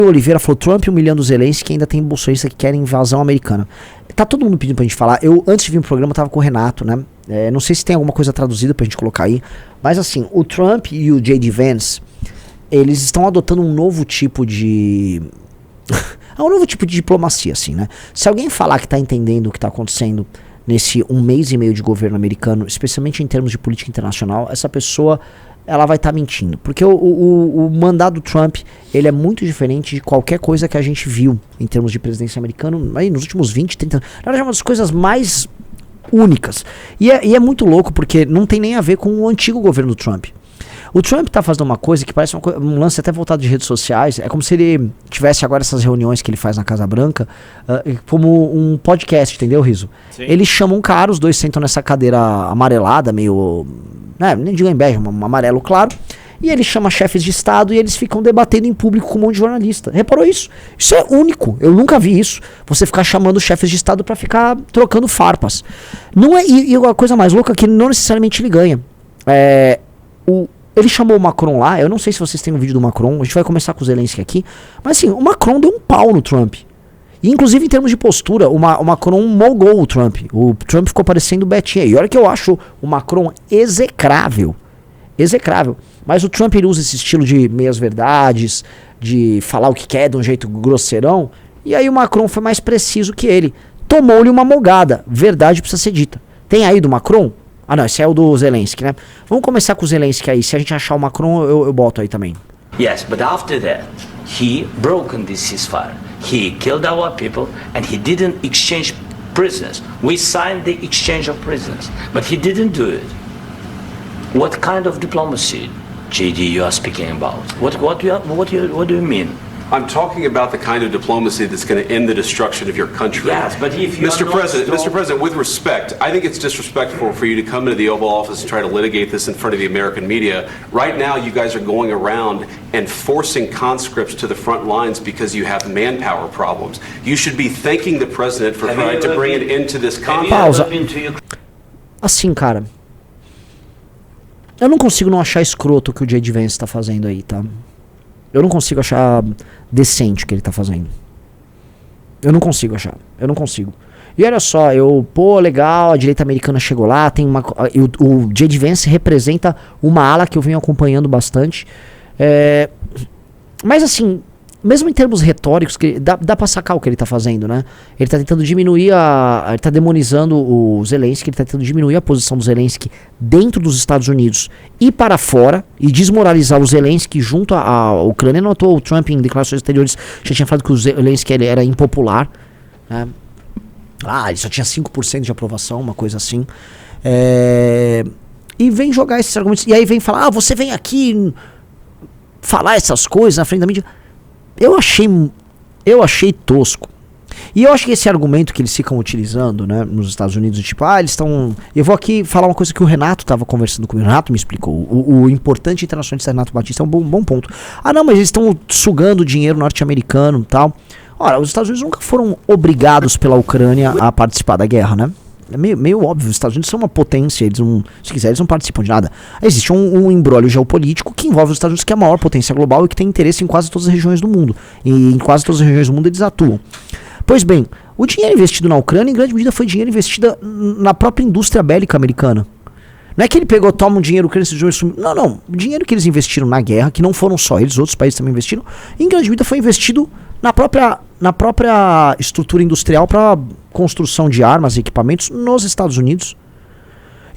O Oliveira falou, Trump humilhando o Zelensky, que ainda tem bolsonistas que querem invasão americana. Tá todo mundo pedindo pra gente falar. Eu, antes de vir pro programa, eu tava com o Renato, né? Não sei se tem alguma coisa traduzida pra gente colocar aí. Mas assim, o Trump e o J.D. Vance, eles estão adotando um novo tipo de... um novo tipo de diplomacia, assim, né? Se alguém falar que tá entendendo o que tá acontecendo nesse 1 mês e meio de governo americano, especialmente em termos de política internacional, essa pessoa... ela vai estar mentindo, porque o mandato do Trump, ele é muito diferente de qualquer coisa que a gente viu em termos de presidência americana aí nos últimos 20, 30 anos. Na verdade, é uma das coisas mais únicas. E é muito louco, porque não tem nem a ver com o antigo governo do Trump. O Trump tá fazendo uma coisa que parece um lance até voltado de redes sociais. É como se ele tivesse agora essas reuniões que ele faz na Casa Branca como um podcast, entendeu, Riso? Sim. Eles chamam um cara, os dois sentam nessa cadeira amarelada, meio... nem digo em bege, um amarelo claro. E ele chama chefes de Estado e eles ficam debatendo em público com um monte de jornalista. Reparou isso? Isso é único. Eu nunca vi isso. Você ficar chamando chefes de Estado pra ficar trocando farpas. Não é, e a coisa mais louca é que não necessariamente ele ganha. Ele chamou o Macron lá. Eu não sei se vocês têm um vídeo do Macron. A gente vai começar com o Zelensky aqui. Mas assim, o Macron deu um pau no Trump. E inclusive em termos de postura, o Macron molgou o Trump. O Trump ficou parecendo o Betinha. E olha que eu acho o Macron execrável. Execrável. Mas o Trump, ele usa esse estilo de meias verdades, de falar o que quer de um jeito grosseirão. E aí o Macron foi mais preciso que ele. Tomou-lhe uma molgada. Verdade precisa ser dita. Tem aí do Macron? Ah não, esse é o do Zelensky, né? Vamos começar com o Zelensky aí. Se a gente achar o Macron, eu boto aí também. Yes, but after that, he broken this ceasefire. He killed our people and he didn't exchange prisoners. We signed the exchange of prisoners, but he didn't do it. What kind of diplomacy, JD, you are speaking about? What do you mean? I'm talking about the kind of diplomacy that's going to end the destruction of your country. Yes, but if you Mr. President, with respect, I think it's disrespectful for you to come into the Oval Office and try to litigate this in front of the American media. Right now, you guys are going around and forcing conscripts to the front lines because you have manpower problems. You should be thanking the president for trying to bring it into this conflict. Pausa. Assim, cara, eu não consigo não achar escroto o que o J.D. Vance tá fazendo aí, tá? Eu não consigo achar decente o que ele tá fazendo. Eu não consigo achar. Eu não consigo. E olha só, legal, a direita americana chegou lá, tem uma... O J.D. Vance representa uma ala que eu venho acompanhando bastante. Mas assim, mesmo em termos retóricos, dá pra sacar o que ele tá fazendo, né? Ele tá tentando diminuir ele tá demonizando o Zelensky, ele tá tentando diminuir a posição do Zelensky dentro dos Estados Unidos e para fora, e desmoralizar o Zelensky junto à Ucrânia. Não à toa, o Trump, em declarações anteriores, já tinha falado que o Zelensky era impopular, né? Ele só tinha 5% de aprovação, uma coisa assim. E vem jogar esses argumentos, e aí vem falar, você vem aqui falar essas coisas na frente da mídia. Eu achei tosco. E eu acho que esse argumento que eles ficam utilizando, né, nos Estados Unidos, tipo, eles estão... Eu vou aqui falar uma coisa que o Renato estava conversando comigo. O Renato me explicou. O importante internacionalista Renato Batista é um bom ponto. Não, mas eles estão sugando dinheiro norte-americano e tal. Ora, os Estados Unidos nunca foram obrigados pela Ucrânia a participar da guerra, né? É meio óbvio, os Estados Unidos são uma potência, se quiser, eles não participam de nada. Existe um embrólio geopolítico que envolve os Estados Unidos, que é a maior potência global e que tem interesse em quase todas as regiões do mundo. E em quase todas as regiões do mundo eles atuam. Pois bem, o dinheiro investido na Ucrânia, em grande medida, foi dinheiro investido na própria indústria bélica americana. Não é que ele toma um dinheiro ucraniano e dinheiro sumiu. Não. O dinheiro que eles investiram na guerra, que não foram só eles, outros países também investiram, em grande medida foi investido na própria estrutura industrial para construção de armas e equipamentos nos Estados Unidos.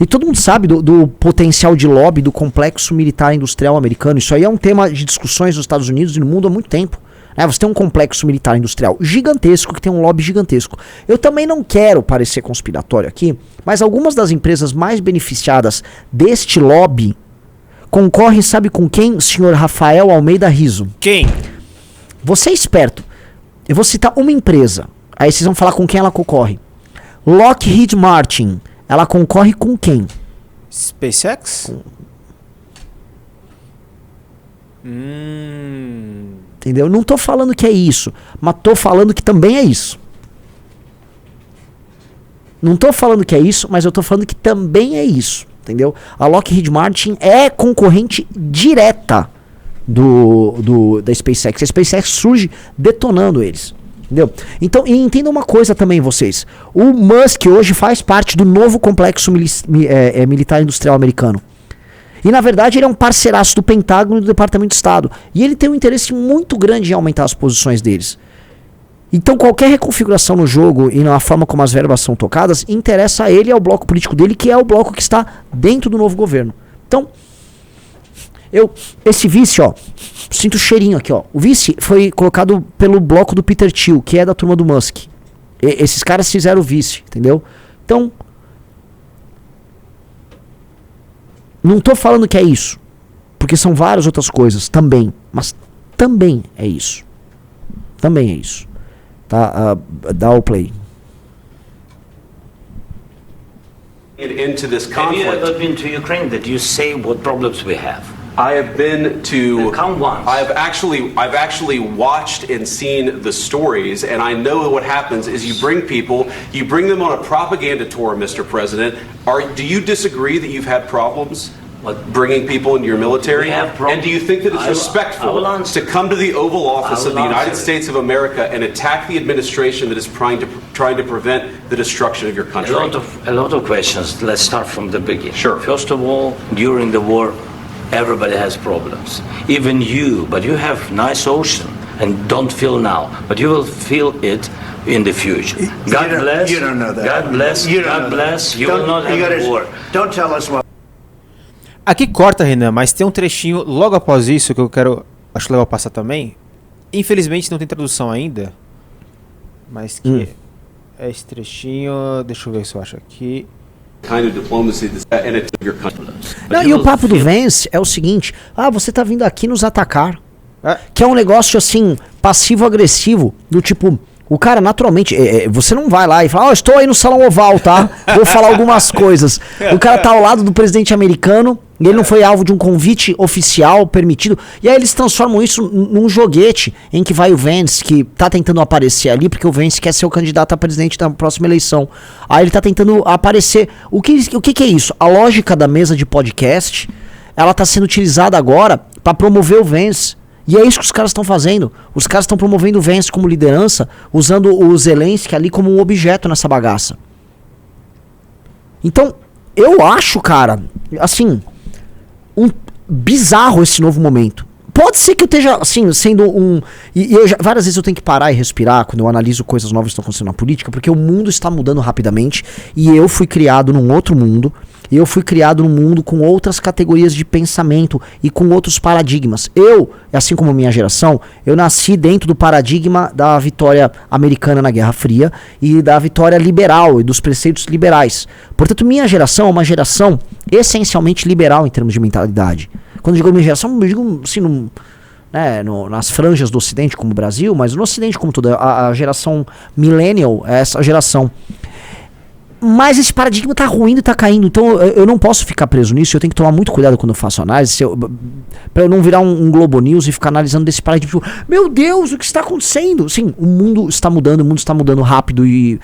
E todo mundo sabe do potencial de lobby do complexo militar industrial americano. Isso aí é um tema de discussões nos Estados Unidos e no mundo há muito tempo. Você tem um complexo militar industrial gigantesco, que tem um lobby gigantesco. Eu também não quero parecer conspiratório aqui, mas algumas das empresas mais beneficiadas deste lobby concorrem, sabe com quem? Senhor Rafael Almeida Riso. Quem? Você é esperto. Eu vou citar uma empresa. Aí vocês vão falar com quem ela concorre. Lockheed Martin. Ela concorre com quem? SpaceX? Entendeu? Não tô falando que é isso, mas tô falando que também é isso. Não tô falando que é isso, mas eu tô falando que também é isso. Entendeu? A Lockheed Martin é concorrente direta da SpaceX. A SpaceX surge detonando eles. Entendeu? Então, e entendam uma coisa também, vocês. O Musk hoje faz parte do novo complexo militar industrial americano. E, na verdade, ele é um parceiraço do Pentágono e do Departamento de Estado. E ele tem um interesse muito grande em aumentar as posições deles. Então, qualquer reconfiguração no jogo e na forma como as verbas são tocadas, interessa a ele e ao bloco político dele, que é o bloco que está dentro do novo governo. Então, esse vice, ó, sinto o cheirinho aqui, ó. O vice foi colocado pelo bloco do Peter Thiel, que é da turma do Musk. Esses caras fizeram o vice, entendeu? Então, não tô falando que é isso, porque são várias outras coisas também, mas também é isso. Também é isso. Tá? Dá o play. Into this Have you conflict. ever been to Ukraine that you say what problems we have? I have been to. Count once. I've actually watched and seen the stories, and I know what happens is you bring them on a propaganda tour, Mr. President. Do you disagree that you've had problems bringing people into your military? We have problems. And do you think that it's respectful to come to the Oval Office of the United States of America and attack the administration that is trying to prevent the destruction of your country? A lot of questions. Let's start from the beginning. Sure. First of all, during the war, everybody has problems. Even you, but you have nice ocean and don't feel now, but you will feel it in the future. God bless. You don't know that. God bless. You don't God know bless. that. You will not have a war. Don't tell us what. Aqui corta, Renan, mas tem um trechinho logo após isso que eu acho legal passar também. Infelizmente não tem tradução ainda, mas que é esse trechinho, deixa eu ver se eu acho aqui. Kind of diplomacy that's in it to your country. Não, e o papo do Vance é o seguinte: você tá vindo aqui nos atacar. É. Que é um negócio assim, passivo-agressivo, do tipo, o cara naturalmente, você não vai lá e fala, estou aí no Salão Oval, tá? Vou falar algumas coisas. O cara tá ao lado do presidente americano, e ele não foi alvo de um convite oficial permitido, e aí eles transformam isso num joguete em que vai o Vance, que tá tentando aparecer ali, porque o Vance quer ser o candidato a presidente da próxima eleição. Aí ele tá tentando aparecer. O que é isso? A lógica da mesa de podcast, ela tá sendo utilizada agora para promover o Vance. E é isso que os caras estão fazendo. Os caras estão promovendo o Vance como liderança, usando o Zelensky ali como um objeto nessa bagaça. Então, eu acho, cara, assim, bizarro esse novo momento. Pode ser que eu esteja, assim, sendo um... várias vezes eu tenho que parar e respirar quando eu analiso coisas novas que estão acontecendo na política, porque o mundo está mudando rapidamente e eu fui criado num outro mundo. E eu fui criado num mundo com outras categorias de pensamento e com outros paradigmas. Eu, assim como minha geração, eu nasci dentro do paradigma da vitória americana na Guerra Fria e da vitória liberal e dos preceitos liberais. Portanto, minha geração é uma geração essencialmente liberal em termos de mentalidade. Quando eu digo minha geração, eu digo assim, nas franjas do Ocidente como o Brasil, mas no Ocidente como tudo. A geração millennial é essa geração. Mas esse paradigma tá ruindo e tá caindo. Então eu não posso ficar preso nisso. Eu tenho que tomar muito cuidado quando eu faço análise. Pra eu não virar um Globo News e ficar analisando desse paradigma. Tipo, meu Deus, o que está acontecendo? Sim, o mundo está mudando rápido. E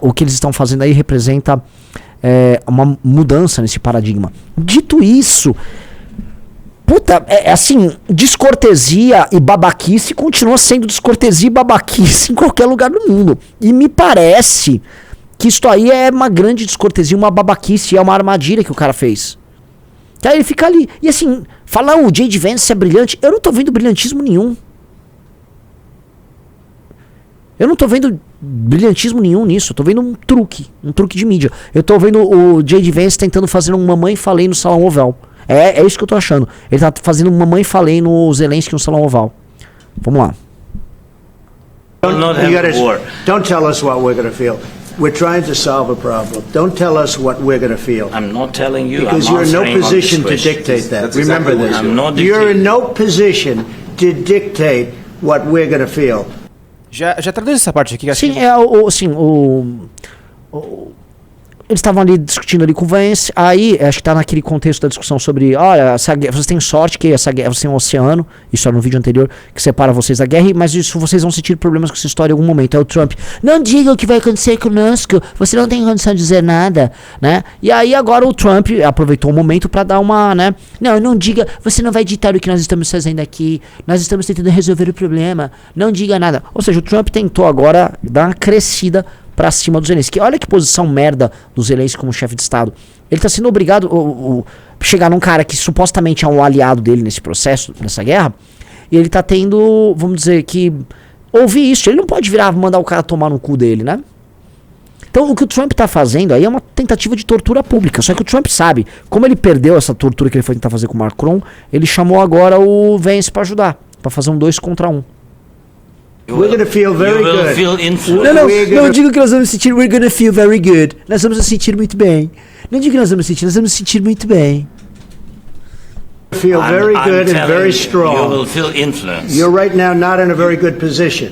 o que eles estão fazendo aí representa uma mudança nesse paradigma. Dito isso, puta, assim, descortesia e babaquice continua sendo descortesia e babaquice em qualquer lugar do mundo. E me parece que isso aí é uma grande descortesia, uma babaquice, é uma armadilha que o cara fez. Que aí ele fica ali. E assim, falar o J.D. Vance é brilhante, eu não tô vendo brilhantismo nenhum. Eu não tô vendo brilhantismo nenhum nisso, eu tô vendo um truque de mídia. Eu tô vendo o J.D. Vance tentando fazer um Mamãe Falei no Salão Oval. É isso que eu tô achando. Ele tá fazendo um Mamãe Falei no Zelensky no Salão Oval. Vamos lá. Don't tell us what we're going to feel. We're trying to solve a problem. Don't tell us what we're going to feel. I'm not telling you. Because you're in no position to dictate that. That's Remember exactly this. what I'm not You're in no position to dictate what we're going to feel. Já traduz essa parte aqui. Que Sim, eles estavam ali discutindo ali com o Vance, aí acho que tá naquele contexto da discussão sobre, olha, vocês têm sorte que essa guerra, vocês têm um oceano, isso era no vídeo anterior, que separa vocês da guerra, mas isso vocês vão sentir problemas com essa história em algum momento. Aí o Trump, não diga o que vai acontecer conosco, você não tem condição de dizer nada, né? E aí agora o Trump aproveitou o momento pra dar uma, né? Não diga, você não vai ditar o que nós estamos fazendo aqui, nós estamos tentando resolver o problema, não diga nada. Ou seja, o Trump tentou agora dar uma crescida pra cima do Zelensky. Olha que posição merda do Zelensky como chefe de Estado. Ele tá sendo obrigado a chegar num cara que supostamente é um aliado dele nesse processo, nessa guerra, e ele tá tendo, vamos dizer, que ouvir isso. Ele não pode virar mandar o cara tomar no cu dele, né? Então o que o Trump tá fazendo aí é uma tentativa de tortura pública. Só que o Trump sabe, como ele perdeu essa tortura que ele foi tentar fazer com o Macron, ele chamou agora o Vance pra ajudar, pra fazer um 2 contra 1. We're going to feel very good. Não digo que nós vamos sentir, we're gonna feel very good. Nós vamos nos sentir muito bem. Não digo que nós vamos nos sentir muito bem. Feel very good and very strong. You will feel influence. You're right now not in a very good position.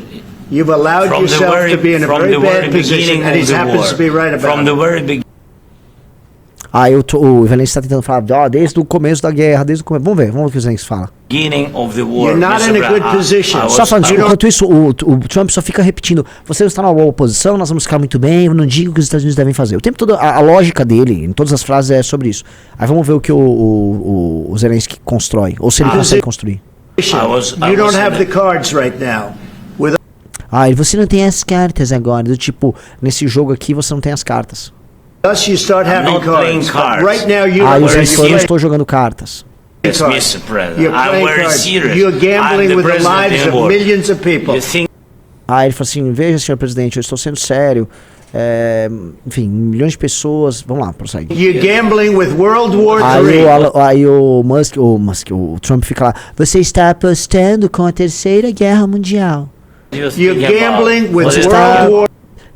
You've allowed yourself to be in a very bad position, and he happens to be right about From the it. very beginning. Aí o Zelensky tá tentando falar, desde o começo da guerra, desde o começo. Vamos ver o que o Zelensky fala. Of the war, You're not in a good position. Só falando, enquanto isso, o Trump só fica repetindo, você está numa boa posição, nós vamos ficar muito bem, eu não digo o que os Estados Unidos devem fazer. O tempo todo, a lógica dele, em todas as frases, é sobre isso. Aí vamos ver o que o Zelensky constrói, ou se ele consegue construir. You don't have the cards right now. Você não tem as cartas agora, do tipo, nesse jogo aqui você não tem as cartas. Thus you start having cards. But right now you o Zelensky falou, eu não estou jogando cartas. Yes, Mr. President. You're playing cards. You're gambling with the lives of millions of people. Ele falou assim, veja, senhor presidente, eu estou sendo sério. Enfim, milhões de pessoas. Vamos lá, prossegue. You're gambling with World War III. Aí o Trump fica lá. Você está apostando com a Terceira Guerra Mundial. You're gambling with World War.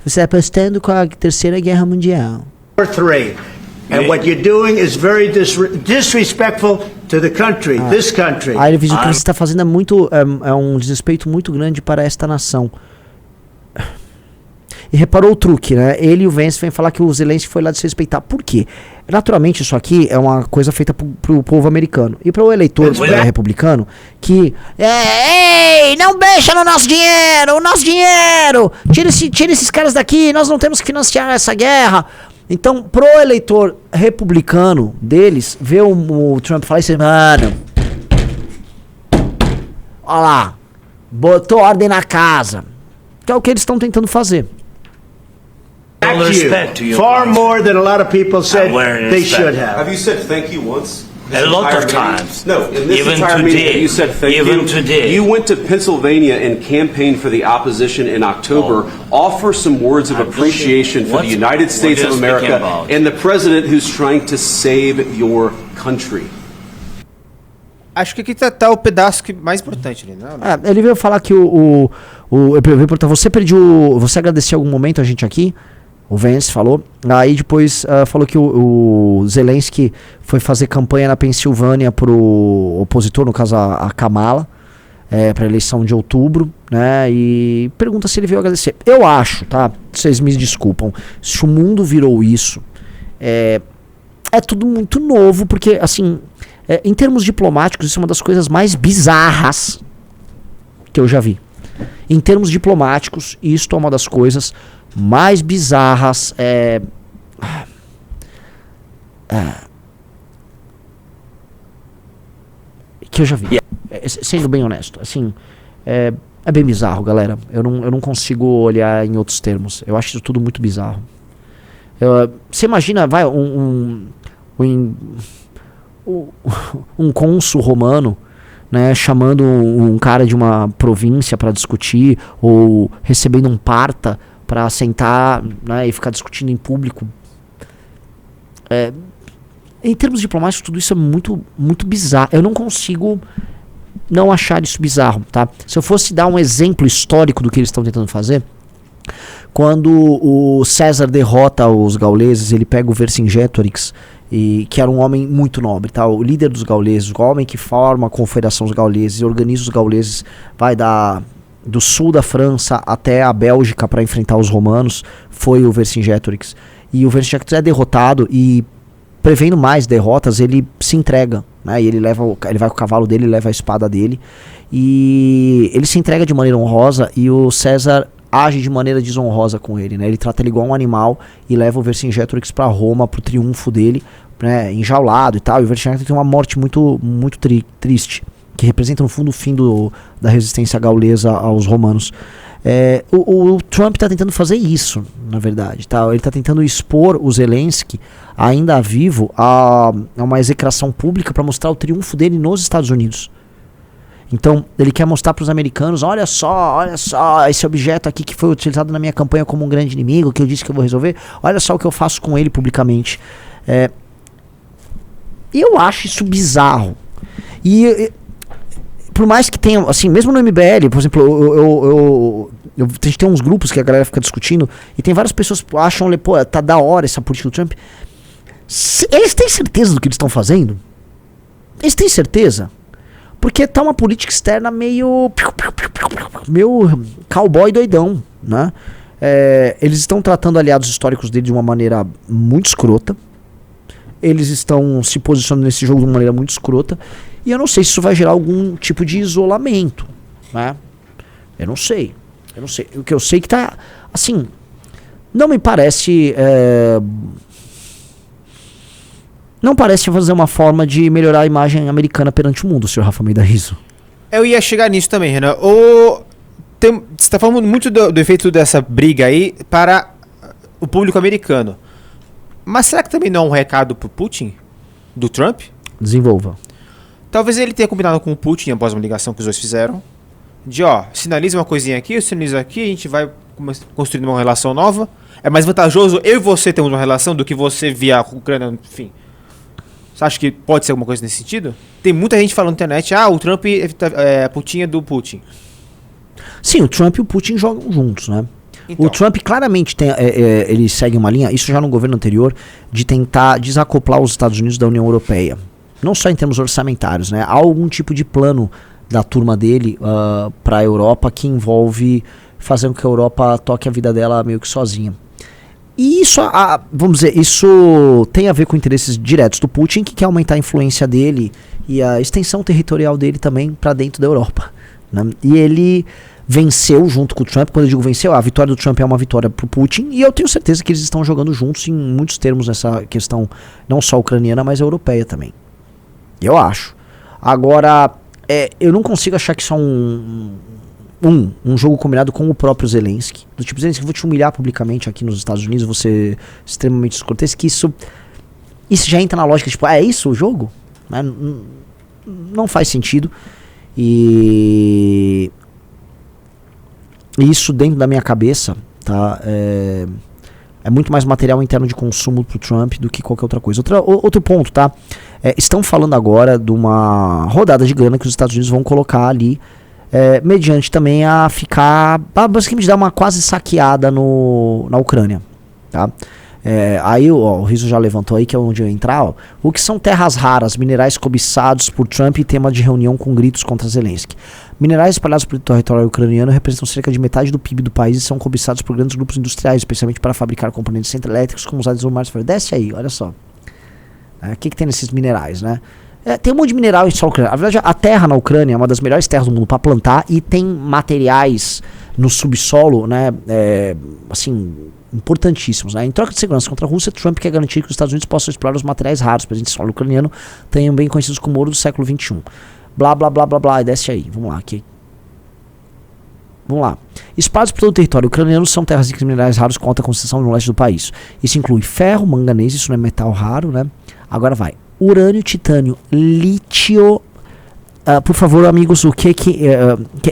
Você está apostando com a Terceira Guerra Mundial. III. And what you're doing is very disrespectful to the country, this country. Ele diz, o que você está fazendo é um desrespeito muito grande para esta nação. E reparou o truque, né? Ele e o Vance vêm falar que o Zelensky foi lá desrespeitar. Por quê? Naturalmente, isso aqui é uma coisa feita pro povo americano. E para o eleitor republicano, que... Ei, não mexa no nosso dinheiro! O nosso dinheiro! Tira esses caras daqui, nós não temos que financiar essa guerra. Então, pro eleitor republicano deles, ver o Trump falar isso, mano... Olha lá, botou ordem na casa. Que é o que eles estão tentando fazer. Far more than a lot of people said they should have. Have you said thank you once? A lot of times. No, in this Even entire today. meeting, you said thank you. Even today. You went to Pennsylvania and campaigned for the opposition in October. Offer some words of appreciation for the United States of America and the president who's trying to save your country. Acho que aqui tá o pedaço mais importante ali, né? Ele veio falar que ele veio perguntar, você agradeceu algum momento a gente aqui? O Vance falou. Aí depois falou que o Zelensky foi fazer campanha na Pensilvânia pro opositor, no caso a Kamala, pra eleição de outubro, né? E pergunta se ele veio agradecer. Eu acho, tá? Vocês me desculpam. Se o mundo virou isso, é tudo muito novo, porque, assim, em termos diplomáticos, isso é uma das coisas mais bizarras que eu já vi. Em termos diplomáticos, isso é uma das coisas mais bizarras que eu já vi. Sendo bem honesto, assim, é bem bizarro, galera. Eu não consigo olhar em outros termos. Eu acho isso tudo muito bizarro. Você imagina, vai, um cônsul romano, né, chamando um cara de uma província para discutir, ou recebendo um parta para sentar, né, e ficar discutindo em público. Em termos diplomáticos, tudo isso é muito, muito bizarro. Eu não consigo não achar isso bizarro, tá? Se eu fosse dar um exemplo histórico do que eles estão tentando fazer, quando o César derrota os gauleses, ele pega o Vercingetorix, que era um homem muito nobre, tá? O líder dos gauleses, o homem que forma a confederação dos gauleses e organiza os gauleses, vai do sul da França até a Bélgica para enfrentar os romanos, foi o Vercingetorix. e o Vercingetorix é derrotado e prevendo mais derrotas, ele se entrega, né? E ele vai com o cavalo dele, leva a espada dele e ele se entrega de maneira honrosa e o César age de maneira desonrosa com ele, né? Ele trata ele igual um animal e leva o Vercingetorix para Roma pro triunfo dele, né? Enjaulado e tal. E o Vercingetorix tem uma morte muito triste, que representa no fundo o fim da resistência gaulesa aos romanos. O Trump está tentando fazer isso, na verdade, tá? Ele está tentando expor o Zelensky, ainda vivo, a uma execração pública para mostrar o triunfo dele nos Estados Unidos. Então, ele quer mostrar para os americanos, olha só, esse objeto aqui que foi utilizado na minha campanha como um grande inimigo, que eu disse que eu vou resolver, olha só o que eu faço com ele publicamente. Eu acho isso bizarro. Por mais que tenha, assim, mesmo no MBL, por exemplo, a gente tem uns grupos que a galera fica discutindo, e tem várias pessoas que acham, pô, tá da hora essa política do Trump. Eles têm certeza do que eles estão fazendo? Eles têm certeza? Porque tá uma política externa meio cowboy doidão, né? Eles estão tratando aliados históricos dele de uma maneira muito escrota. Eles estão se posicionando nesse jogo de uma maneira muito escrota. E eu não sei se isso vai gerar algum tipo de isolamento, né? Eu não sei. O que eu sei que tá, assim, não me parece... Não parece fazer uma forma de melhorar a imagem americana perante o mundo, Sr. Rafa Almeida Rizzo. Eu ia chegar nisso também, Renan. Você está falando muito do efeito dessa briga aí para o público americano. Mas será que também não é um recado pro Putin, do Trump? Desenvolva. Talvez ele tenha combinado com o Putin após uma ligação que os dois fizeram. De, sinaliza uma coisinha aqui, eu sinalizo aqui, a gente vai construindo uma relação nova. É mais vantajoso eu e você termos uma relação do que você via a Ucrânia, enfim. Você acha que pode ser alguma coisa nesse sentido? Tem muita gente falando na internet, o Trump é putinha do Putin. Sim, o Trump e o Putin jogam juntos, né? Então. O Trump claramente ele segue uma linha, isso já no governo anterior, de tentar desacoplar os Estados Unidos da União Europeia. Não só em termos orçamentários, né? Há algum tipo de plano da turma dele para a Europa que envolve fazer com que a Europa toque a vida dela meio que sozinha. E isso, vamos dizer, isso tem a ver com interesses diretos do Putin, que quer aumentar a influência dele e a extensão territorial dele também para dentro da Europa, né? E ele venceu junto com o Trump. Quando eu digo venceu, a vitória do Trump é uma vitória pro Putin, e eu tenho certeza que eles estão jogando juntos em muitos termos nessa questão, não só ucraniana, mas europeia também. Eu acho. Agora, eu não consigo achar que isso é um jogo combinado com o próprio Zelensky. Do tipo, Zelensky, eu vou te humilhar publicamente aqui nos Estados Unidos, vou ser extremamente descortês, que isso já entra na lógica, tipo, é isso o jogo? Né? Não faz sentido. E isso dentro da minha cabeça, tá? É muito mais material interno de consumo pro Trump do que qualquer outra coisa. Outro ponto, tá? Estão falando agora de uma rodada de grana que os Estados Unidos vão colocar ali, mediante também a ficar, basicamente dar uma quase saqueada na Ucrânia, tá? Aí o Rizzo já levantou aí, que é onde eu ia entrar, o que são terras raras, minerais cobiçados por Trump e tema de reunião com gritos contra Zelensky. Minerais espalhados pelo território ucraniano representam cerca de metade do PIB do país e são cobiçados por grandes grupos industriais, especialmente para fabricar componentes elétricos como usados no mar. Desce aí, olha só. O que tem nesses minerais, né? Tem um monte de mineral em solo ucraniano. Na verdade, a terra na Ucrânia é uma das melhores terras do mundo para plantar e tem materiais no subsolo, né? Assim, importantíssimos, né? Em troca de segurança contra a Rússia, Trump quer garantir que os Estados Unidos possam explorar os materiais raros presentes no solo ucraniano, também conhecidos como ouro do século XXI. Blá, blá, blá, blá, blá, e desce aí. Vamos lá, aqui. Vamos lá. Espalhados por todo o território ucraniano, são terras ricas em minerais raros com alta concentração no leste do país. Isso inclui ferro, manganês, isso não é metal raro, né? Agora vai. Urânio, titânio, lítio. Por favor, amigos,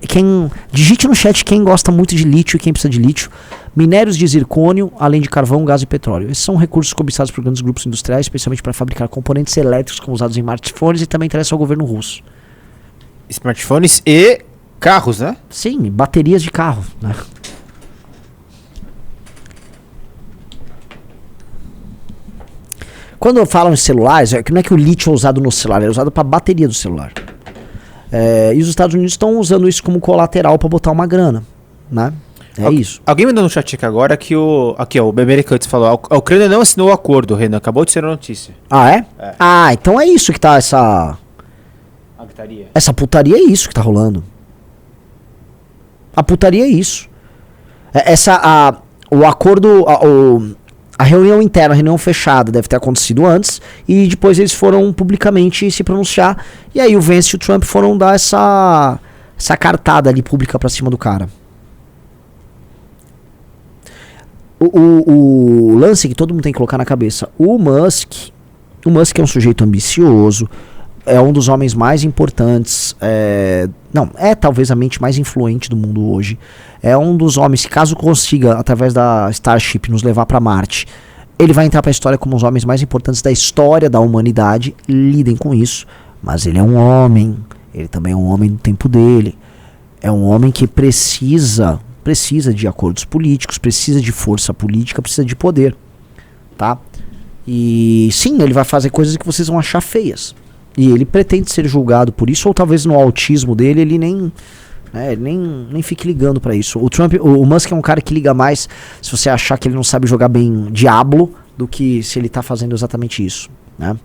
quem digite no chat quem gosta muito de lítio e quem precisa de lítio. Minérios de zircônio, além de carvão, gás e petróleo. Esses são recursos cobiçados por grandes grupos industriais, especialmente para fabricar componentes elétricos como usados em smartphones e também interessam ao governo russo. Smartphones e carros, né? Sim, baterias de carro, né? Quando falam em celulares, não é que o lítio é usado no celular, é usado para a bateria do celular. E os Estados Unidos estão usando isso como colateral para botar uma grana, né? É isso. Alguém mandou no chat aqui agora que o Bebê Cuts falou, a Ucrânia não assinou o acordo, Renan, acabou de ser a notícia. Ah, é? Então é isso que tá essa... A gritaria. Essa putaria é isso que tá rolando. A putaria é isso. O acordo, a reunião interna, a reunião fechada deve ter acontecido antes e depois eles foram publicamente se pronunciar e aí o Vance e o Trump foram dar essa cartada ali pública pra cima do cara. O lance que todo mundo tem que colocar na cabeça, o Musk é um sujeito ambicioso, é um dos homens mais importantes, talvez a mente mais influente do mundo hoje. É um dos homens que, caso consiga, através da Starship, nos levar para Marte, ele vai entrar para a história como um dos homens mais importantes da história da humanidade. Lidem com isso. Mas ele é um homem, ele também é um homem do tempo dele. É um homem que precisa de acordos políticos, precisa de força política, precisa de poder, tá? E sim, ele vai fazer coisas que vocês vão achar feias. E ele pretende ser julgado por isso, ou talvez no autismo dele ele nem fique ligando pra isso. O Musk é um cara que liga mais se você achar que ele não sabe jogar bem Diablo do que se ele tá fazendo exatamente isso, né?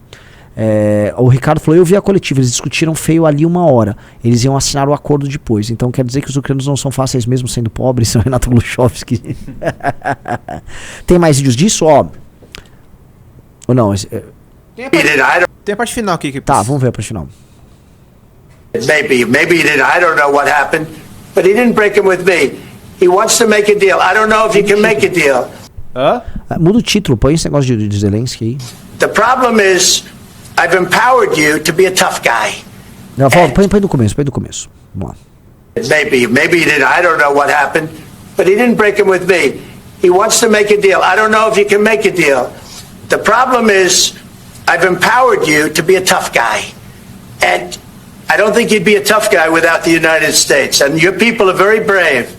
O Ricardo falou, eu vi a coletiva, eles discutiram feio ali 1 hora, eles iam assinar o acordo depois, então quer dizer que os ucranianos não são fáceis mesmo sendo pobres, são Renato Gluchovski. Tem mais vídeos disso, ó? Ou não? Tem a parte final aqui. Tá, vamos ver a parte final. Maybe he did. I don't know what happened, but he didn't break him with me. He wants to make a deal. I don't know if he can make a deal. Muda o título, põe esse negócio de Zelensky aí. The problem is, I've empowered you to be a tough guy. Não, põe do começo. Vamos lá. Maybe he did. I don't know what happened, but he didn't break him with me. He wants to make a deal. I don't know if he can make a deal. The problem is, I've empowered you to be a tough guy. And I don't think you'd be a tough guy without the United States. And your people are very brave.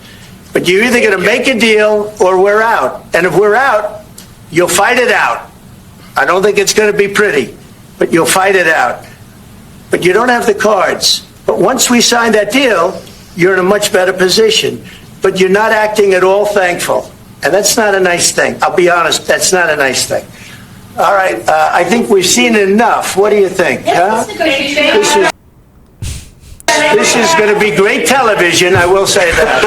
But you're either going to make a deal or we're out. And if we're out, you'll fight it out. I don't think it's going to be pretty, but you'll fight it out. But you don't have the cards. But once we sign that deal, you're in a much better position. But you're not acting at all thankful. And that's not a nice thing. I'll be honest, that's not a nice thing. All right, I think we've seen enough. What do you think? Huh? This is going to be great television, I will say that.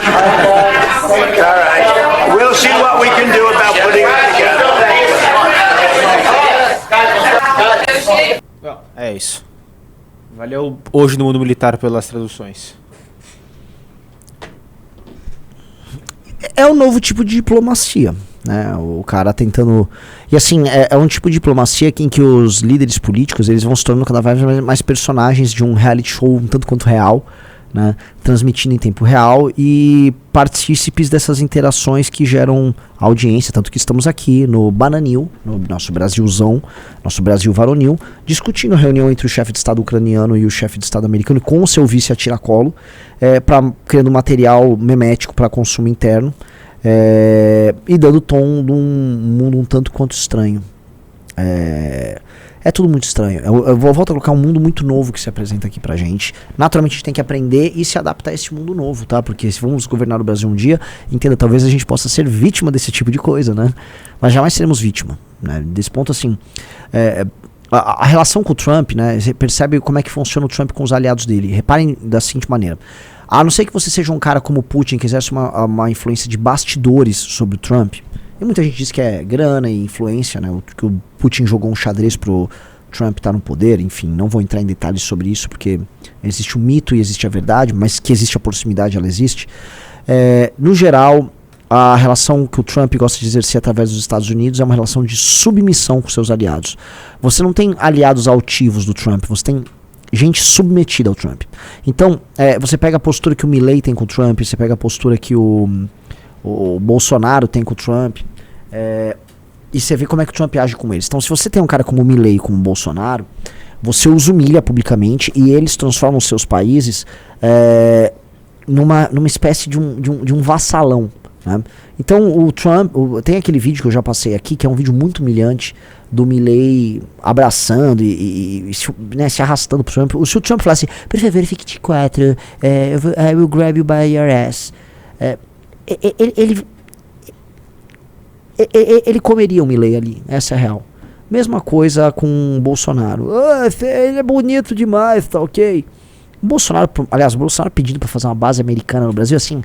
All right. We'll see what we can do about putting it together. É isso. Valeu hoje no Mundo Militar pelas traduções. É um novo tipo de diplomacia, né? O cara tentando... E assim, é um tipo de diplomacia em que os líderes políticos eles vão se tornando cada vez mais personagens de um reality show um tanto quanto real, né? Transmitindo em tempo real e partícipes dessas interações que geram audiência, tanto que estamos aqui no Bananil, no nosso Brasilzão, nosso Brasil varonil, discutindo a reunião entre o chefe de Estado ucraniano e o chefe de Estado americano com o seu vice a tiracolo, criando material memético para consumo interno, e dando tom de um mundo um tanto quanto estranho. É tudo muito estranho. Eu volto a colocar um mundo muito novo que se apresenta aqui pra gente. Naturalmente a gente tem que aprender e se adaptar a esse mundo novo, tá? Porque se vamos governar o Brasil um dia, entenda, talvez a gente possa ser vítima desse tipo de coisa, né? Mas jamais seremos vítima, né? Desse ponto, assim, a relação com o Trump, né? Você percebe como é que funciona o Trump com os aliados dele. Reparem da seguinte maneira. A não ser que você seja um cara como o Putin, que exerce uma influência de bastidores sobre o Trump. E muita gente diz que é grana e influência, né? Que o Putin jogou um xadrez pro Trump estar no poder. Enfim, não vou entrar em detalhes sobre isso, porque existe o mito e existe a verdade, mas que existe a proximidade, ela existe. No geral, a relação que o Trump gosta de exercer através dos Estados Unidos é uma relação de submissão com seus aliados. Você não tem aliados altivos do Trump, você tem gente submetida ao Trump. Então, você pega a postura que o Milley tem com o Trump, você pega a postura que o Bolsonaro tem com o Trump, e você vê como é que o Trump age com eles. Então, se você tem um cara como o Milley e como o Bolsonaro, você os humilha publicamente e eles transformam seus países numa espécie de um vassalão, né? Então, o Trump... tem aquele vídeo que eu já passei aqui, que é um vídeo muito humilhante, do Milley abraçando e se arrastando pro Trump. Se o Trump falasse, por favor, fique de quatro, I will grab you by your ass. ele comeria o Milei ali, essa é a real. Mesma coisa com o Bolsonaro. Ele é bonito demais, tá ok? O Bolsonaro, aliás, o Bolsonaro pedindo pra fazer uma base americana no Brasil, assim,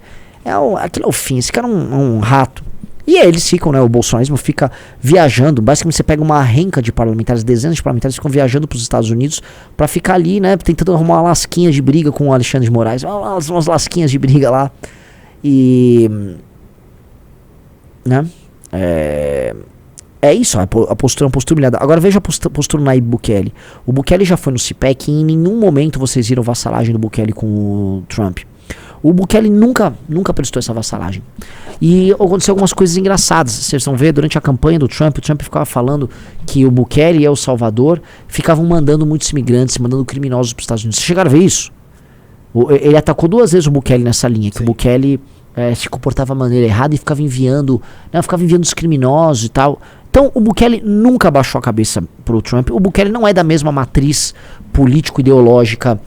aquilo é o fim. Esse cara é um rato. E aí eles ficam, né, o bolsonarismo fica viajando. Basicamente você pega uma renca de parlamentares, dezenas de parlamentares ficam viajando pros Estados Unidos pra ficar ali, né, tentando arrumar uma lasquinha de briga com o Alexandre de Moraes. Umas lasquinhas de briga lá. E... né? É isso, a postura é uma postura humilhada. Agora veja a postura do Nayib Bukele. O Bukele já foi no CPEC e em nenhum momento vocês viram vassalagem do Bukele com o Trump. O Bukele nunca prestou essa vassalagem. E aconteceu algumas coisas engraçadas. Vocês vão ver, durante a campanha do Trump, o Trump ficava falando que o Bukele e El Salvador ficavam mandando muitos imigrantes, mandando criminosos para os Estados Unidos. Vocês chegaram a ver isso? Ele atacou 2 vezes o Bukele nessa linha, que o Bukele se comportava de maneira errada e ficava enviando os criminosos e tal. Então o Bukele nunca baixou a cabeça pro Trump. O Bukele não é da mesma matriz político-ideológica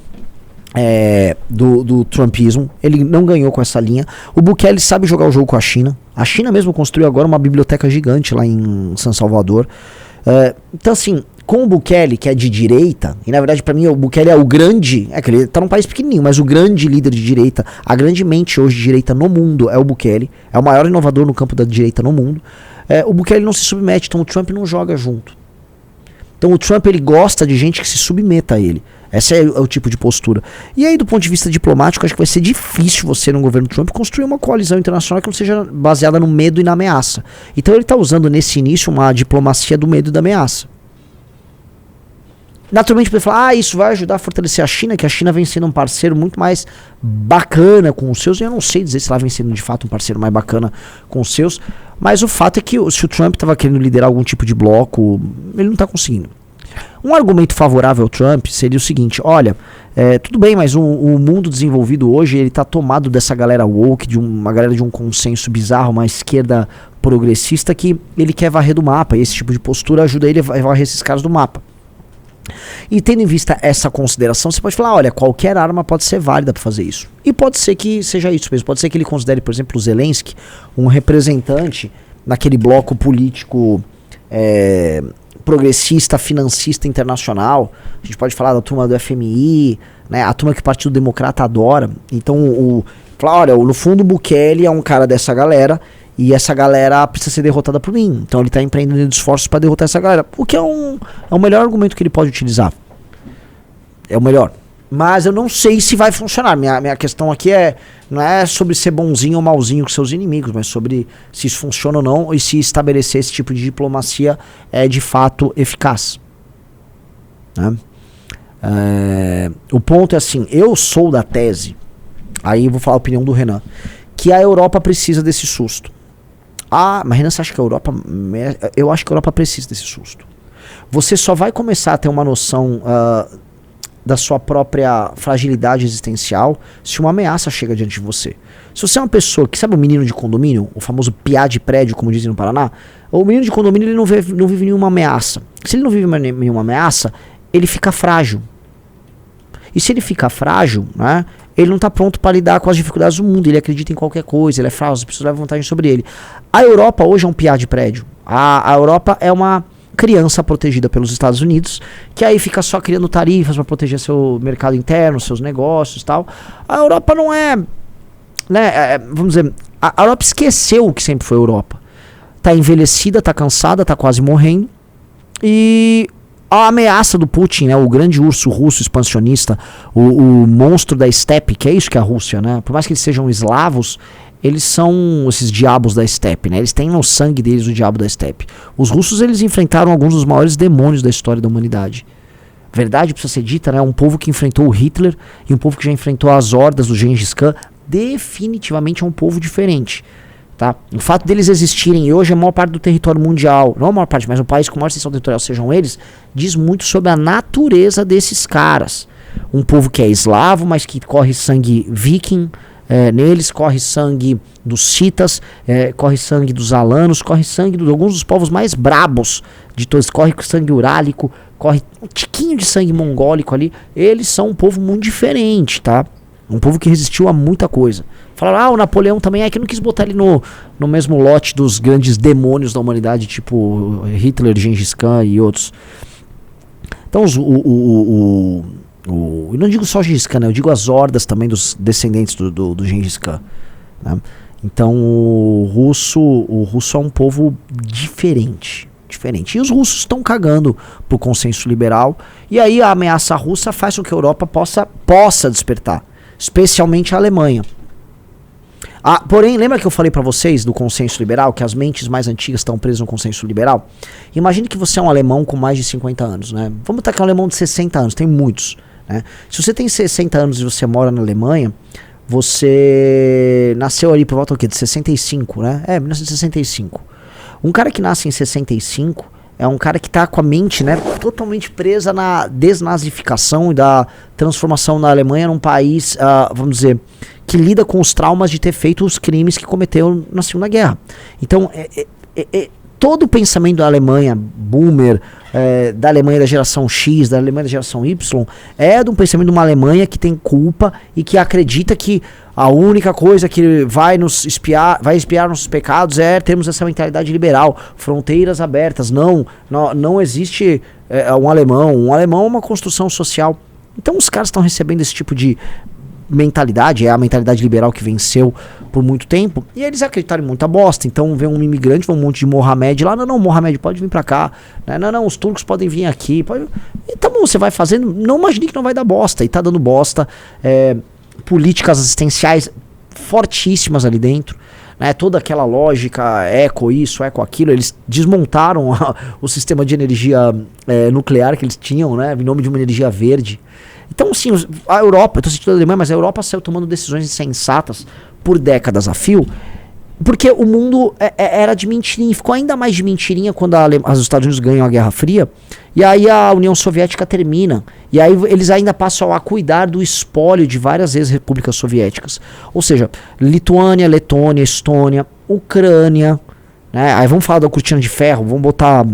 do trumpismo. Ele não ganhou com essa linha. O Bukele sabe jogar o jogo com a China. A China mesmo construiu agora uma biblioteca gigante lá em San Salvador. Então assim, com o Bukele, que é de direita, e na verdade pra mim o Bukele é o grande, que ele tá num país pequenininho, mas o grande líder de direita, a grande mente hoje de direita no mundo é o Bukele, é o maior inovador no campo da direita no mundo. O Bukele não se submete, então o Trump não joga junto. Então o Trump ele gosta de gente que se submeta a ele. Esse é o tipo de postura. E aí do ponto de vista diplomático, acho que vai ser difícil você no governo Trump construir uma coalizão internacional que não seja baseada no medo e na ameaça. Então ele está usando nesse início uma diplomacia do medo e da ameaça. Naturalmente para falar, isso vai ajudar a fortalecer a China, que a China vem sendo um parceiro muito mais bacana com os seus. Eu não sei dizer se ela vem sendo de fato um parceiro mais bacana com os seus, mas o fato é que se o Trump estava querendo liderar algum tipo de bloco, ele não está conseguindo. Um argumento favorável ao Trump seria o seguinte: olha, tudo bem, mas o mundo desenvolvido hoje ele está tomado dessa galera woke, de uma galera de um consenso bizarro, uma esquerda progressista que ele quer varrer do mapa, e esse tipo de postura ajuda ele a varrer esses caras do mapa. E tendo em vista essa consideração, você pode falar, olha, qualquer arma pode ser válida para fazer isso. E pode ser que seja isso mesmo. Pode ser que ele considere, por exemplo, o Zelensky um representante naquele bloco político progressista, financista internacional. A gente pode falar da turma do FMI, né, a turma que o Partido Democrata adora. Então, falar, olha, no fundo o Bukele é um cara dessa galera e essa galera precisa ser derrotada por mim. Então ele está empreendendo esforços para derrotar essa galera. O que é o melhor argumento que ele pode utilizar. É o melhor. Mas eu não sei se vai funcionar. Minha questão aqui não é sobre ser bonzinho ou malzinho com seus inimigos, mas sobre se isso funciona ou não e se estabelecer esse tipo de diplomacia é de fato eficaz. Né? O ponto é assim, eu sou da tese, aí eu vou falar a opinião do Renan, que a Europa precisa desse susto. Mas Renan, você acha que a Europa... Eu acho que a Europa precisa desse susto. Você só vai começar a ter uma noção da sua própria fragilidade existencial se uma ameaça chega diante de você. Se você é uma pessoa que, sabe o menino de condomínio, o famoso piá de prédio, como dizem no Paraná, o menino de condomínio ele não vive nenhuma ameaça. Se ele não vive nenhuma ameaça, ele fica frágil. E se ele fica frágil, né, ele não está pronto para lidar com as dificuldades do mundo, ele acredita em qualquer coisa, ele é frágil, as pessoas levam vantagem sobre ele. A Europa hoje é um piá de prédio. A Europa é uma criança protegida pelos Estados Unidos, que aí fica só criando tarifas para proteger seu mercado interno, seus negócios e tal. A Europa não é, né, vamos dizer, a Europa esqueceu o que sempre foi a Europa. Tá envelhecida, tá cansada, tá quase morrendo. E a ameaça do Putin, né, o grande urso russo expansionista, o monstro da steppe, que é isso que é a Rússia, né? Por mais que eles sejam eslavos, eles são esses diabos da steppe, né? Eles têm no sangue deles o diabo da steppe. Os russos, eles enfrentaram alguns dos maiores demônios da história da humanidade. Verdade precisa ser dita, né? Um povo que enfrentou o Hitler e um povo que já enfrentou as hordas do Gengis Khan, definitivamente é um povo diferente. Tá? O fato deles existirem, e hoje a maior parte do território mundial, não a maior parte, mas o país com maior extensão territorial sejam eles, diz muito sobre a natureza desses caras. Um povo que é eslavo, mas que corre sangue viking neles, corre sangue dos citas, corre sangue dos alanos, corre sangue de alguns dos povos mais brabos de todos, corre sangue urálico, corre um tiquinho de sangue mongólico ali. Eles são um povo muito diferente, tá? Um povo que resistiu a muita coisa. Falaram, o Napoleão também é que não quis botar ele no mesmo lote dos grandes demônios da humanidade, tipo Hitler, Gengis Khan e outros. Então, eu não digo só Gengis Khan, né? Eu digo as hordas também dos descendentes do Gengis Khan. Né? Então, o russo é um povo diferente. E os russos estão cagando pro consenso liberal. E aí a ameaça russa faz com que a Europa possa despertar. Especialmente a Alemanha. Porém, lembra que eu falei pra vocês do consenso liberal, que as mentes mais antigas estão presas no consenso liberal? Imagine que você é um alemão com mais de 50 anos, né? Vamos botar que é um alemão de 60 anos, tem muitos, né? Se você tem 60 anos e você mora na Alemanha, você nasceu ali por volta do quê? De 65, né? 1965. Um cara que nasce em 65 é um cara que tá com a mente, né, totalmente presa na desnazificação e da transformação da Alemanha num país, vamos dizer, que lida com os traumas de ter feito os crimes que cometeu na Segunda Guerra. Então, todo o pensamento da Alemanha boomer, da Alemanha da geração X, da Alemanha da geração Y, é de um pensamento de uma Alemanha que tem culpa e que acredita que a única coisa que vai espiar nossos pecados é termos essa mentalidade liberal, fronteiras abertas. Não existe um alemão. Um alemão é uma construção social. Então os caras estão recebendo esse tipo de mentalidade, é a mentalidade liberal que venceu por muito tempo, e eles acreditaram em muita bosta. Então vem um imigrante, vem um monte de Mohamed lá, não, Mohamed pode vir pra cá, né? Não, os turcos podem vir aqui, então você vai fazendo, não imagine que não vai dar bosta, e tá dando bosta, políticas assistenciais fortíssimas ali dentro, né? Toda aquela lógica, eco isso, eco aquilo, eles desmontaram o sistema de energia nuclear que eles tinham, né? Em nome de uma energia verde. Então, sim, a Europa, eu estou citando a Alemanha, mas a Europa saiu tomando decisões insensatas por décadas a fio, porque o mundo era de mentirinha, ficou ainda mais de mentirinha quando os Estados Unidos ganham a Guerra Fria, e aí a União Soviética termina, e aí eles ainda passam a cuidar do espólio de várias ex-repúblicas soviéticas, ou seja, Lituânia, Letônia, Estônia, Ucrânia, né? Aí vamos falar da cortina de ferro, vamos botar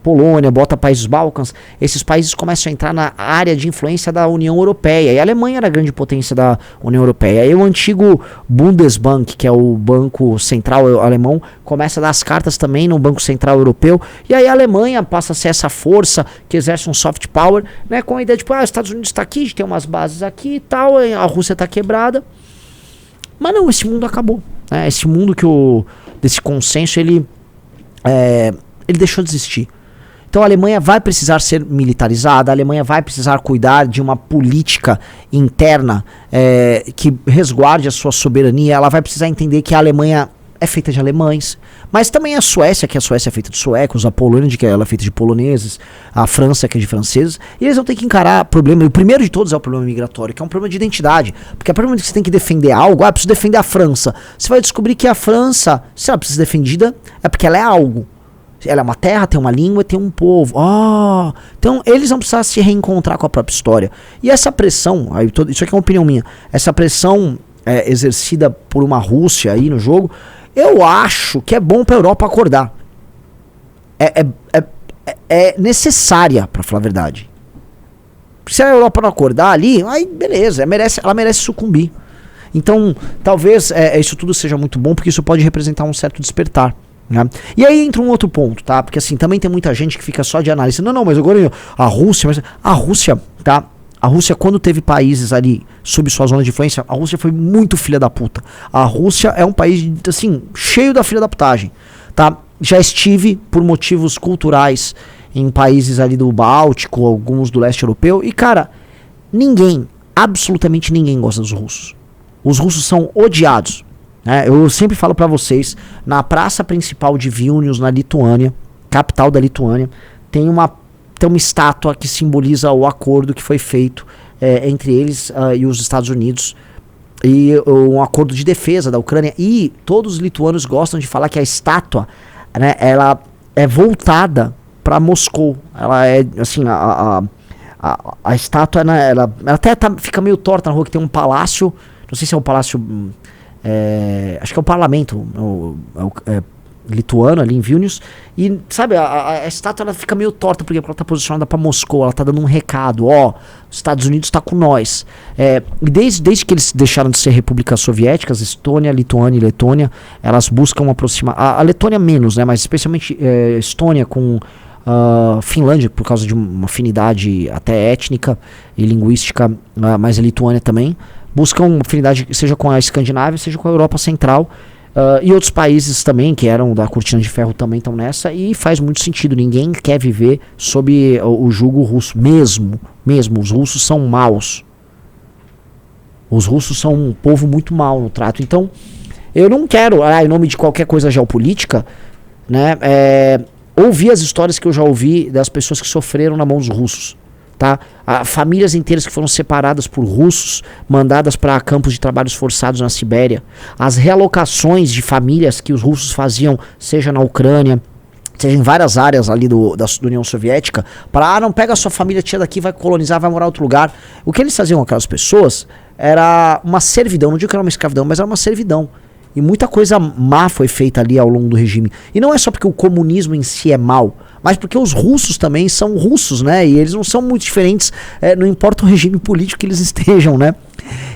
Polônia, bota países Balcãs, esses países começam a entrar na área de influência da União Europeia, e a Alemanha era a grande potência da União Europeia, e o antigo Bundesbank, que é o Banco Central Alemão, começa a dar as cartas também no Banco Central Europeu, e aí a Alemanha passa a ser essa força que exerce um soft power, né, com a ideia de, os Estados Unidos está aqui, a gente tem umas bases aqui e tal, a Rússia está quebrada, mas não, esse mundo acabou, né? Esse mundo desse consenso, ele deixou de existir. Então a Alemanha vai precisar ser militarizada, a Alemanha vai precisar cuidar de uma política interna que resguarde a sua soberania, ela vai precisar entender que a Alemanha é feita de alemães, mas também a Suécia, que a Suécia é feita de suecos, a Polônia, que ela é feita de poloneses, a França, que é de franceses, e eles vão ter que encarar problema, e o primeiro de todos é o problema migratório, que é um problema de identidade, porque a partir do momento que você tem que defender algo, preciso defender a França, você vai descobrir que a França, se ela precisa ser defendida, é porque ela é algo. Ela é uma terra, tem uma língua, tem um povo. Então eles vão precisar se reencontrar com a própria história. E essa pressão, isso aqui é uma opinião minha, essa pressão exercida por uma Rússia aí no jogo, eu acho que é bom pra Europa acordar. É necessária, pra falar a verdade. Se a Europa não acordar ali, aí beleza, ela merece sucumbir. Então, talvez isso tudo seja muito bom, porque isso pode representar um certo despertar, né? E aí entra um outro ponto, tá? Porque assim, também tem muita gente que fica só de análise. Não, mas agora a Rússia, tá? A Rússia, quando teve países ali sob sua zona de influência, a Rússia foi muito filha da puta. A Rússia é um país, assim, cheio da filha da putagem, tá? Já estive, por motivos culturais, em países ali do Báltico, alguns do leste europeu, e cara, absolutamente ninguém gosta dos russos. Os russos são odiados, né? Eu sempre falo pra vocês, na praça principal de Vilnius, na Lituânia, capital da Lituânia, tem uma estátua que simboliza o acordo que foi feito entre eles e os Estados Unidos, e um acordo de defesa da Ucrânia, e todos os lituanos gostam de falar que a estátua, né, ela é voltada para Moscou. Ela é assim, a estátua, né, ela até fica meio torta na rua, que tem um palácio, não sei se é um palácio, acho que é o parlamento, lituano ali em Vilnius, e sabe, a estátua ela fica meio torta, porque ela tá posicionada para Moscou, ela tá dando um recado, ó, os Estados Unidos tá com nós. E desde que eles deixaram de ser repúblicas soviéticas, Estônia, Lituânia e Letônia, elas buscam aproximar, a Letônia menos, né, mas especialmente Estônia com Finlândia, por causa de uma afinidade até étnica e linguística, mas a Lituânia também, buscam uma afinidade, seja com a Escandinávia, seja com a Europa Central, e outros países também, que eram da cortina de ferro, também estão nessa, e faz muito sentido. Ninguém quer viver sob o jugo russo, mesmo. Os russos são maus. Os russos são um povo muito mau no trato. Então, eu não quero, em nome de qualquer coisa geopolítica, né, ouvir as histórias que eu já ouvi das pessoas que sofreram na mão dos russos. Tá? Famílias inteiras que foram separadas por russos, mandadas para campos de trabalhos forçados na Sibéria, as realocações de famílias que os russos faziam, seja na Ucrânia, seja em várias áreas ali da União Soviética, para não pega a sua família, tira daqui, vai colonizar, vai morar em outro lugar. O que eles faziam com aquelas pessoas era uma servidão, não digo que era uma escravidão, mas era uma servidão. E muita coisa má foi feita ali ao longo do regime. E não é só porque o comunismo em si é mau, mas porque os russos também são russos, né? E eles não são muito diferentes, não importa o regime político que eles estejam, né?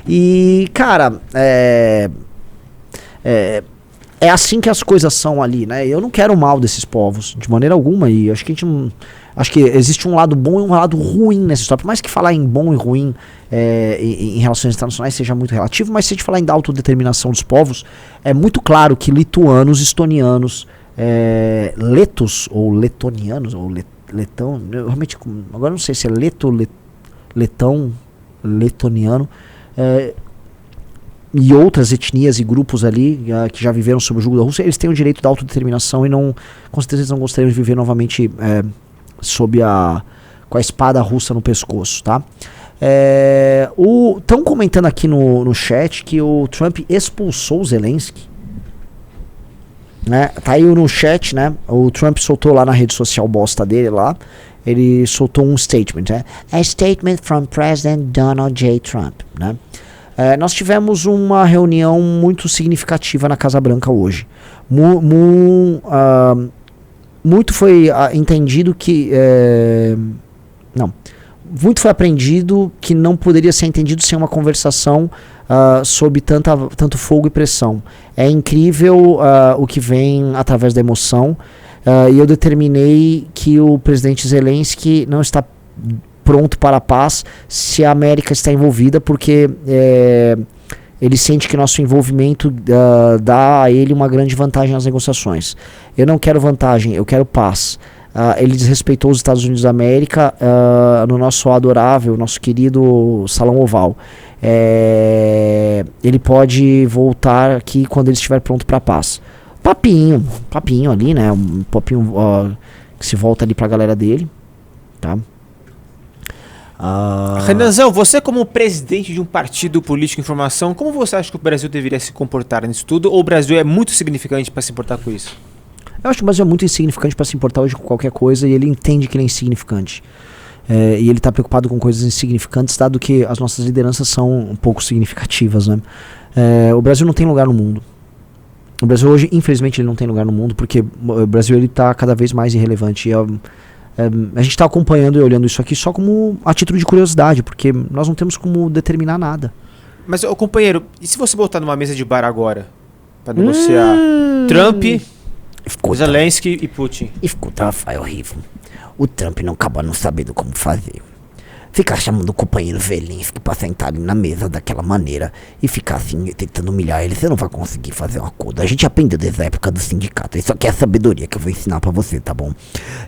E, cara, é assim que as coisas são ali, né? Eu não quero o mal desses povos, de maneira alguma, e acho que a gente não... Acho que existe um lado bom e um lado ruim nessa história. Por mais que falar em bom e ruim em relações internacionais seja muito relativo, mas se a gente falar em autodeterminação dos povos, é muito claro que lituanos, estonianos, letos ou letonianos, ou letão, eu realmente, agora não sei se é letão, letoniano, e outras etnias e grupos ali que já viveram sob o jugo da Rússia, eles têm o direito da autodeterminação e não, com certeza eles não gostariam de viver novamente com a espada russa no pescoço, tá? Estão comentando aqui no chat que o Trump expulsou o Zelensky, né? Tá aí no chat, né? O Trump soltou lá na rede social bosta dele lá, ele soltou um statement, né? A statement from President Donald J. Trump, né? Nós tivemos uma reunião muito significativa na Casa Branca hoje. Muito foi entendido que... muito foi aprendido que não poderia ser entendido sem uma conversação sob tanto fogo e pressão. É incrível o que vem através da emoção, e eu determinei que o presidente Zelensky não está pronto para a paz se a América está envolvida, porque ele sente que nosso envolvimento dá a ele uma grande vantagem nas negociações. Eu não quero vantagem, eu quero paz. Ele desrespeitou os Estados Unidos da América no nosso adorável, nosso querido Salão Oval. Ele pode voltar aqui quando ele estiver pronto para a paz. Papinho ali, né? Um papinho que se volta ali para a galera dele, tá? Renanzão, você como presidente de um partido político em formação, como você acha que o Brasil deveria se comportar nisso tudo? Ou o Brasil é muito significante para se importar com isso? Eu acho que o Brasil é muito insignificante para se importar hoje com qualquer coisa, e ele entende que ele é insignificante. E ele está preocupado com coisas insignificantes, dado que as nossas lideranças são um pouco significativas, né? O Brasil não tem lugar no mundo. O Brasil hoje, infelizmente, ele não tem lugar no mundo, porque o Brasil está cada vez mais irrelevante. A gente está acompanhando e olhando isso aqui só como a título de curiosidade, porque nós não temos como determinar nada. Mas, companheiro, e se você botar numa mesa de bar agora para negociar Trump, Zelensky e Putin? Escuta, Rafael Rivo, o Trump não acaba não sabendo como fazer. Ficar chamando o companheiro Zelensky pra sentar ali na mesa daquela maneira e ficar assim, tentando humilhar ele, você não vai conseguir fazer um acordo. A gente aprendeu desde a época do sindicato. Isso aqui é a sabedoria que eu vou ensinar pra você, tá bom?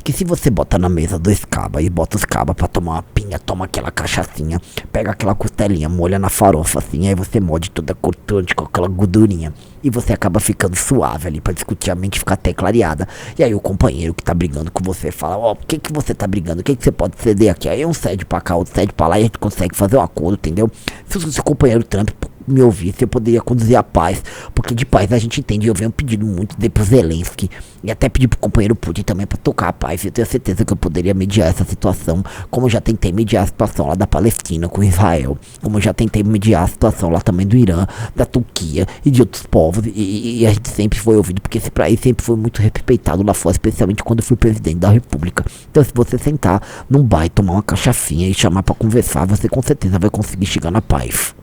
Que se você bota na mesa dois cabas e bota os cabas pra tomar uma pinha, toma aquela cachaçinha, pega aquela costelinha, molha na farofa assim, aí você morde toda cortante com aquela gordurinha. E você acaba ficando suave ali pra discutir, a mente ficar até clareada. E aí o companheiro que tá brigando com você fala, por que você tá brigando? O que você pode ceder aqui? Aí um cede pra cá, outro cede pra lá, e a gente consegue fazer um acordo, entendeu? Se o seu companheiro Trump me ouvisse, eu poderia conduzir a paz, porque de paz a gente entende. Eu venho pedindo muito pro Zelensky e até pedir pro companheiro Putin também pra tocar a paz. Eu tenho certeza que eu poderia mediar essa situação, como eu já tentei mediar a situação lá da Palestina com Israel, como eu já tentei mediar a situação lá também do Irã, da Turquia e de outros povos, e a gente sempre foi ouvido, porque esse país sempre foi muito respeitado lá fora, especialmente quando eu fui presidente da República. Então, se você sentar num bar e tomar uma cachaçinha e chamar pra conversar, você com certeza vai conseguir chegar na paz.